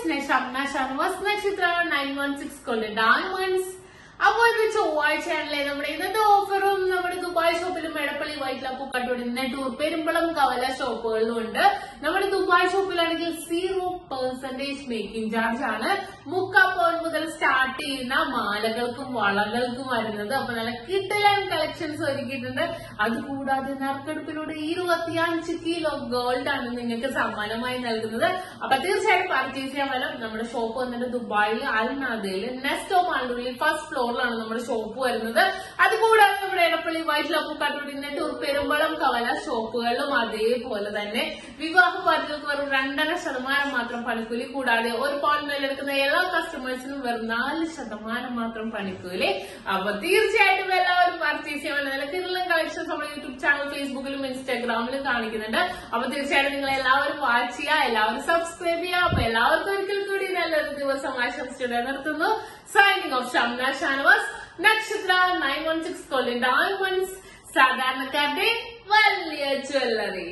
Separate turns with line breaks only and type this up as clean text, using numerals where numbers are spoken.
SHAMNA Nakshathra 916 golden diamonds. അപ്പോൾ ഇത് ചൊവ്വാഴ്ചയാണല്ലേ നമ്മുടെ ഇന്നത്തെ ഓഫറും നമ്മുടെ ദുബായ് ഷോപ്പിലും എടപ്പള്ളി വൈറ്റിലപ്പൂക്കാട്ടോട് ടൂർ പെരുമ്പളം കവല ഷോപ്പുകളിലും ഉണ്ട്. നമ്മുടെ ദുബായ് ഷോപ്പിലാണെങ്കിൽ 0% മേക്കിംഗ് ചാർജ് ആണ്. 3/4 പവൻ മുതൽ സ്റ്റാർട്ട് ചെയ്യുന്ന മാലകൾക്കും വളകൾക്കും വരുന്നത്. അപ്പൊ നല്ല കിട്ടലാൻ കളക്ഷൻസ് ഒരുക്കിയിട്ടുണ്ട്. അതുകൂടാതെ നറുക്കെടുപ്പിലൂടെ 25 കിലോ ഗോൾഡ് ആണ് നിങ്ങൾക്ക് സമ്മാനമായി നൽകുന്നത്. അപ്പൊ തീർച്ചയായിട്ടും പർച്ചേസ് ചെയ്യാൻ വരാം. നമ്മുടെ ഷോപ്പ് വന്നിട്ട് ദുബായിൽ അൽനാദയിൽ നെസ്റ്റോ മാളിനുള്ളിൽ ഫസ്റ്റ് ഫ്ലോർ നമ്മുടെ ഷോപ്പ് വരുന്നത്. അതുകൂടാതെ നമ്മുടെ എടപ്പള്ളി വൈറ്റിലപ്പൂക്കാട്ടോട് ടൂർ പെരുമ്പളം കവല ഷോപ്പുകളിലും അതേപോലെ തന്നെ വിവാഹ പാർട്ടികൾക്ക് വെറും 2.5% മാത്രം പണിക്കൂലി, കൂടാതെ ഒരു പവൻ മേലെടുക്കുന്ന എല്ലാ കസ്റ്റമേഴ്സിനും വെറും 4% മാത്രം പണിക്കൂലി. അപ്പൊ തീർച്ചയായിട്ടും എല്ലാവരും പർച്ചേസ് ചെയ്യാൻ നിലക്കിലുള്ള കളക്ഷൻസ് നമ്മുടെ യൂട്യൂബ് ചാനൽ, ഫേസ്ബുക്കിലും ഇൻസ്റ്റാഗ്രാമിലും കാണിക്കുന്നുണ്ട്. അപ്പൊ തീർച്ചയായിട്ടും നിങ്ങൾ എല്ലാവരും വാച്ച് ചെയ്യുക, എല്ലാവരും സബ്സ്ക്രൈബ് ചെയ്യുക. അപ്പൊ എല്ലാവർക്കും ഒരിക്കൽ കൂടി നല്ലൊരു ദിവസം ആശംസിച്ചുകൊണ്ട് നിർത്തുന്നു. Signing off, SHAMNA Nakshathra 916 golden diamonds. സാധാരണക്കാരുടെ വലിയ ജ്വല്ലറി.